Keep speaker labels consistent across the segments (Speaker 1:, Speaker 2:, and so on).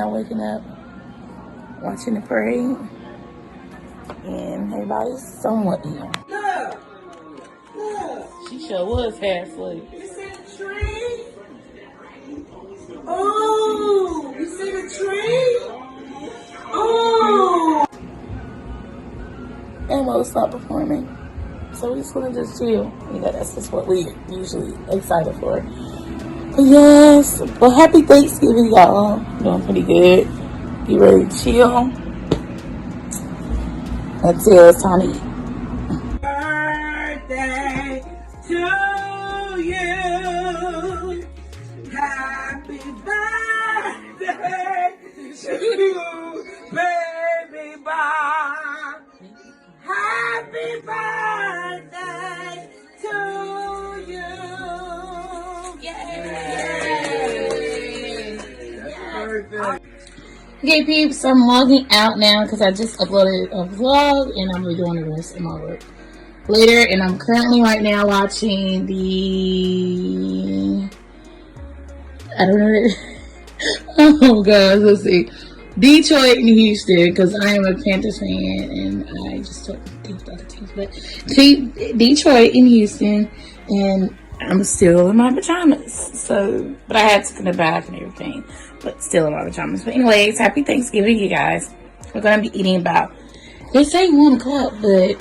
Speaker 1: now waking up, watching the parade, and everybody's somewhat young.
Speaker 2: Look, look.
Speaker 1: She sure was half asleep.
Speaker 2: You see the tree? Oh, you see the tree? Oh.
Speaker 1: And we'll stop performing. So we're just gonna just chill. You know, that's just what we usually excited for. But yes, well, happy Thanksgiving, y'all. Doing pretty good. Get ready to chill until it's time to eat.
Speaker 2: Birthday to you. Happy birthday to you, baby Bob. Happy birthday to you. Yay!
Speaker 1: Okay, peeps, I'm logging out now because I just uploaded a vlog and I'm redoing the rest of my work later. And I'm currently right now watching the, I don't know, oh gosh, let's see, Detroit and Houston, because I am a Panthers fan and I just took the other teams, but Detroit and Houston, and I'm still in my pajamas. So, but I had to come back and everything, but still in my pajamas. But anyways, happy Thanksgiving, you guys. We're gonna be eating about, they say 1 o'clock, but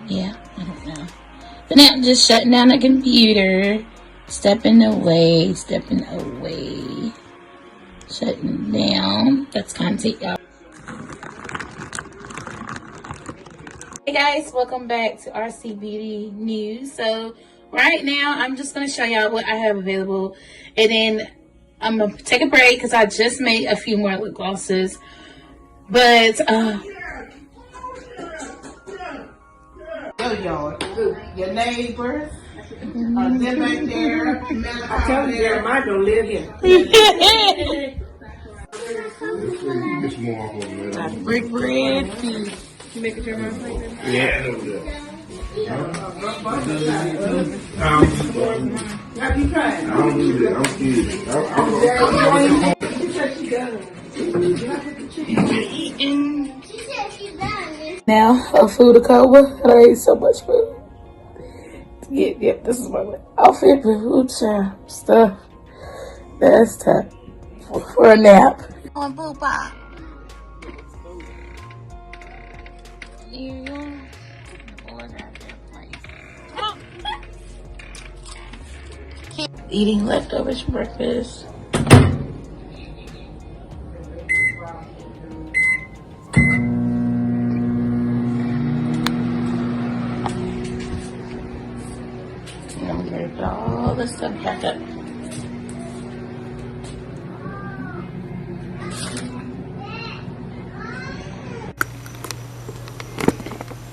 Speaker 1: yeah, I don't know. But now I'm just shutting down the computer, stepping away, shutting down. That's content, y'all. Hey guys, welcome back to RCBD News. So right now I'm just going to show y'all what I have available, and then I'm going to take a break because I just made a few more lip glosses. But
Speaker 2: your neighbors, them right there. I tell you, Jeremiah don't live here.
Speaker 1: brick bread.
Speaker 2: You make a Jeremiah like that?
Speaker 3: Yeah.
Speaker 2: Have you tried?
Speaker 3: I don't do that. I'm
Speaker 1: Eating. Now, a food to cover. I ate so much food. Yep, this is my outfit for food stuff. That's time for a nap. On Boopa. Eating leftovers for breakfast. And I'm gonna put all this stuff back up.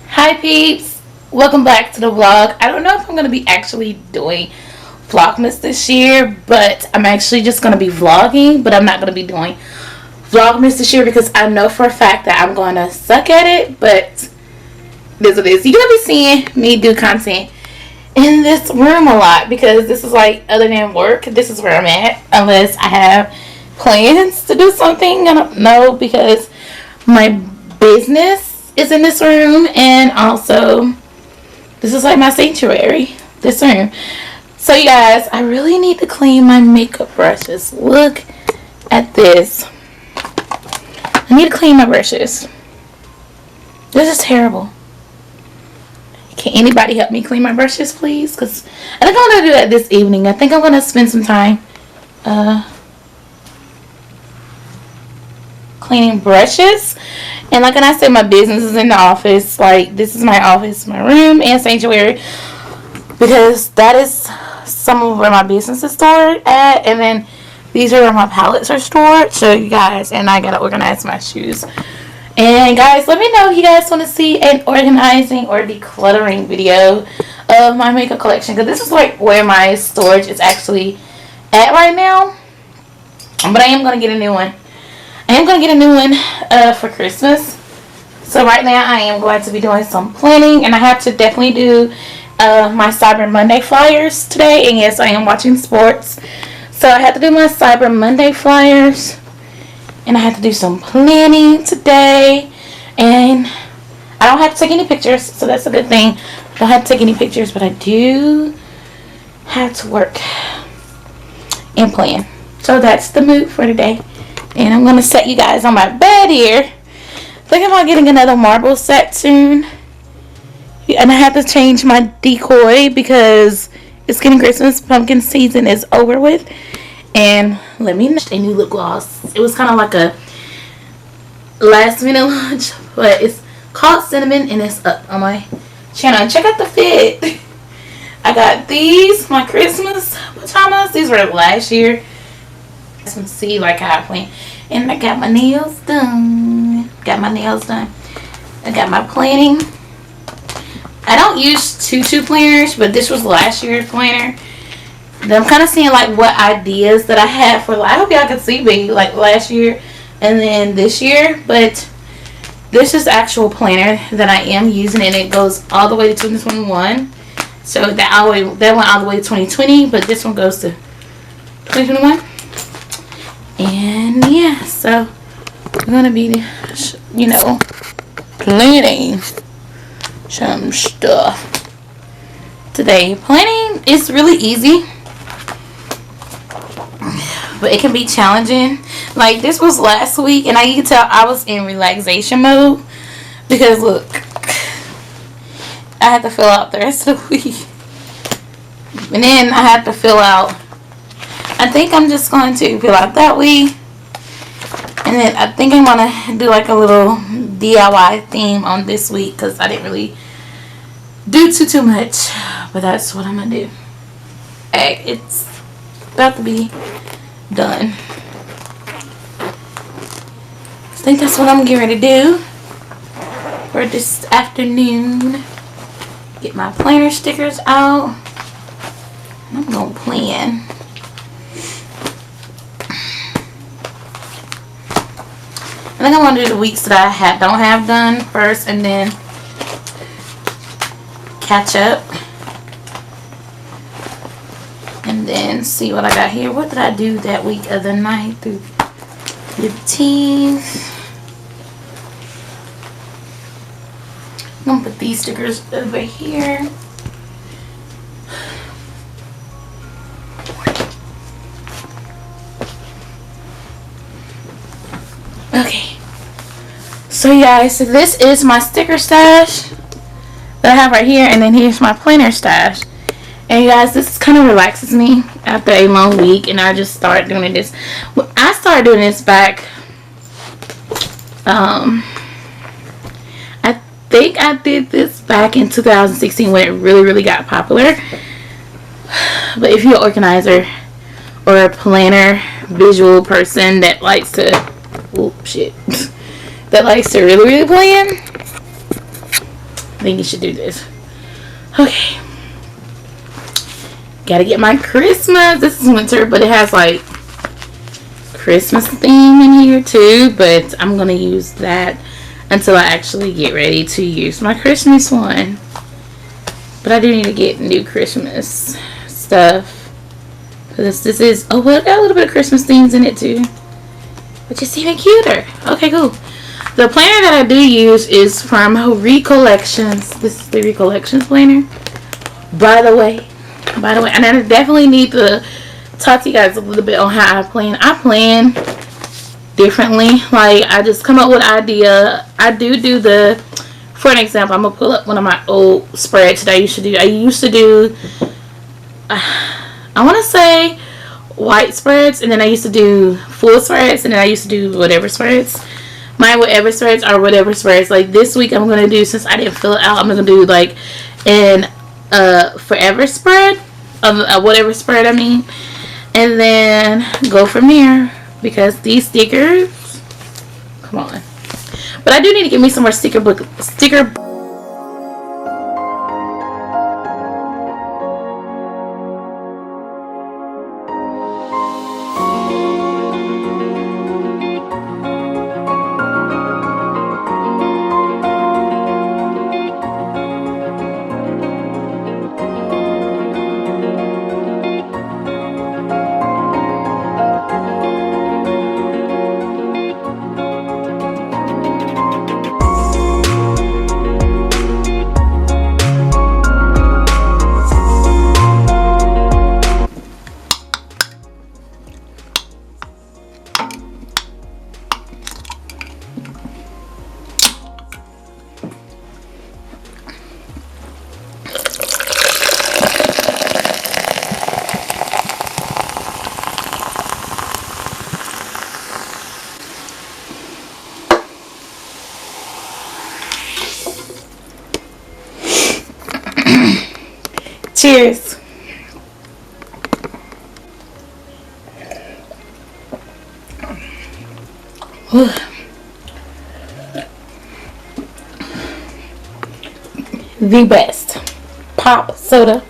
Speaker 1: Hi peeps, welcome back to the vlog. I don't know if I'm going to be actually doing Vlogmas this year, but I'm actually just going to be vlogging, but I'm not going to be doing Vlogmas this year because I know for a fact that I'm going to suck at it, but this is what it is. You're going to be seeing me do content in this room a lot because this is like, other than work, this is where I'm at, unless I have plans to do something. I don't know, because my business is in this room, and also this is like my sanctuary, this room. So you guys, I really need to clean my makeup brushes. Look at this. I need to clean my brushes. This is terrible. Can anybody help me clean my brushes, please? Because I think I'm going to do that this evening. I think I'm going to spend some time cleaning brushes. And like when I said, my business is in the office. Like, this is my office, my room, and sanctuary, because that is some of where my business is stored at. And then these are where my palettes are stored. So you guys, and I gotta organize my shoes. And guys, let me know if you guys want to see an organizing or decluttering video of my makeup collection, because this is like where my storage is actually at right now. But I am gonna get a new one. I am going to get a new one for Christmas. So right now I am going to be doing some planning. And I have to definitely do my Cyber Monday flyers today. And yes, I am watching sports. So I had to do my Cyber Monday flyers, and I had to do some planning today, and I don't have to take any pictures, so that's a good thing. I don't have to take any pictures, but I do have to work and plan. So that's the mood for today. And I'm going to set you guys on my bed here. Thinking about getting another marble set soon. And I have to change my decoy because it's getting Christmas. Pumpkin season is over with. And let me know. A new lip gloss. It was kind of like a last minute launch, but it's called Cinnamon and it's up on my channel. And check out the fit. I got these, my Christmas pajamas. These were last year. You can see like how I plan. And I got my nails done. I got my planning. I don't use tutu planners, but this was last year's planner. And I'm kind of seeing like what ideas that I had for. I hope y'all can see me like last year and then this year. But this is the actual planner that I am using, and it goes all the way to 2021. So that went all the way to 2020, but this one goes to 2021. And yeah, so we're gonna be, planning some stuff today. Planning is really easy, but it can be challenging. Like this was last week, and you can tell I was in relaxation mode because look, I had to fill out the rest of the week, and then I had to fill out. I think I'm just going to fill out that week, and then I think I'm gonna do like a little DIY theme on this week because I didn't really do too much, but that's what I'm gonna do. Hey, it's about to be done. I think that's what I'm getting ready to do for this afternoon. Get my planner stickers out. I'm gonna plan. I think I'm gonna do the weeks that I don't have done first, and then catch up, and then see what I got here. What did I do that week of the 9th through 15th? I'm gonna put these stickers over here. Okay, so guys, so this is my sticker stash that I have right here, and then here's my planner stash. And you guys, this kind of relaxes me after a long week, and I just start doing this. Well, I started doing this back, I think I did this back in 2016 when it really got popular. But if you're an organizer or a planner visual person that likes to that likes to really plan, I think you should do this. Okay, gotta get my Christmas. This is winter, but it has like Christmas theme in here too, but I'm gonna use that until I actually get ready to use my Christmas one. But I do need to get new Christmas stuff because this is, oh well, it got a little bit of Christmas themes in it too, which is even cuter. Okay, cool. The planner that I do use is from Recollections. This is the Recollections planner. By the way, and I definitely need to talk to you guys a little bit on how I plan. I plan differently. Like, I just come up with an idea. I do the, for an example, I'm going to pull up one of my old spreads that I used to do. I used to do, I want to say white spreads, and then I used to do full spreads, and then I used to do whatever spreads. My whatever spreads are whatever spreads. Like this week I'm going to do, since I didn't fill it out, I'm going to do like an forever spread, whatever spread I mean, and then go from there, because these stickers, come on. But I do need to get me some more sticker Cheers. The best pop soda.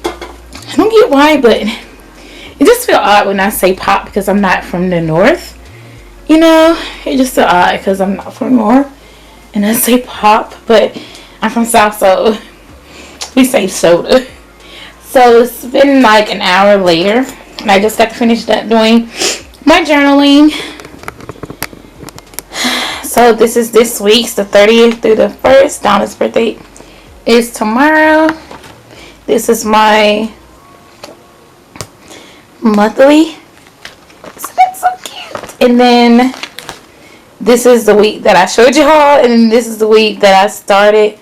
Speaker 1: I don't get why, but it just feels odd when I say pop because I'm not from the north. You know, it just feels odd because I'm not from north and I say pop, but I'm from south, so we say soda. So it's been like an hour later and I just got to finish doing my journaling. So this is this week's, the 30th through the 1st. Donna's birthday is tomorrow. This is my monthly. So that's so cute. And then this is the week that I showed you all. And then this is the week that I started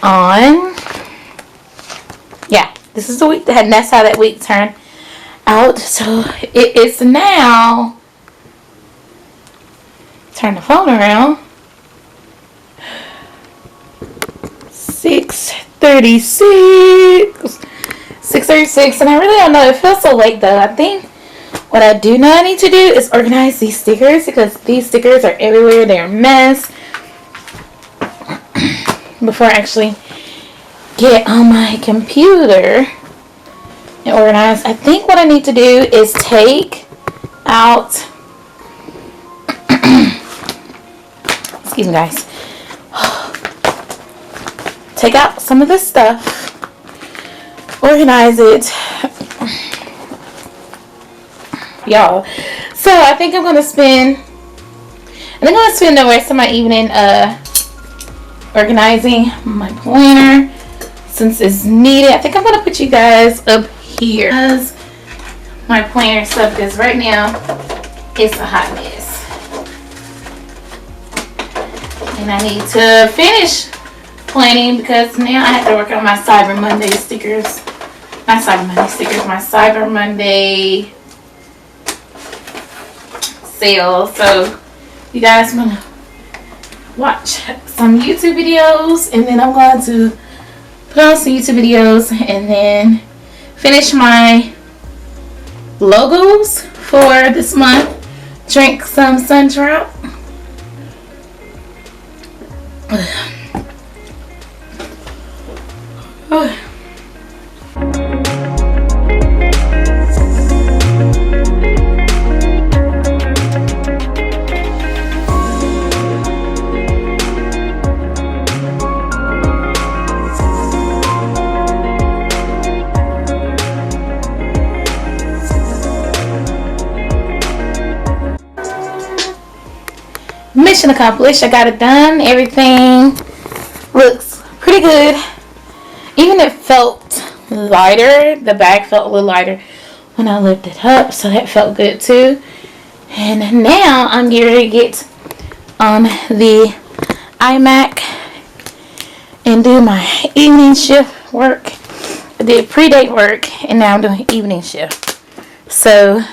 Speaker 1: on. Yeah, this is the week that, and that's how that week turned out. So it is now. Turn the phone around. 6:36. 6:36, and I really don't know. It feels so late though. I think what I do know I need to do is organize these stickers because these stickers are everywhere. They're a mess. Before I actually get on my computer and organize, I think what I need to do is take out. Excuse me, guys. Take out some of this stuff, organize it, y'all. So I think I'm gonna spend the rest of my evening organizing my planner since it's needed. I think I'm gonna put you guys up here as my planner stuff because right now it's a hot mess. And I need to finish planning because now I have to work on my Cyber Monday stickers. Not Cyber Monday stickers, my Cyber Monday sale. So you guys want to watch some YouTube videos and then I'm going to put on some YouTube videos and then finish my logos for this month. Drink some sun drop. Mission accomplished. I got it done. Everything looks pretty good. Even it felt lighter. The bag felt a little lighter when I lifted it up, so that felt good too. And now I'm getting ready to get on the iMac and do my evening shift work. I did pre-date work and now I'm doing evening shift. So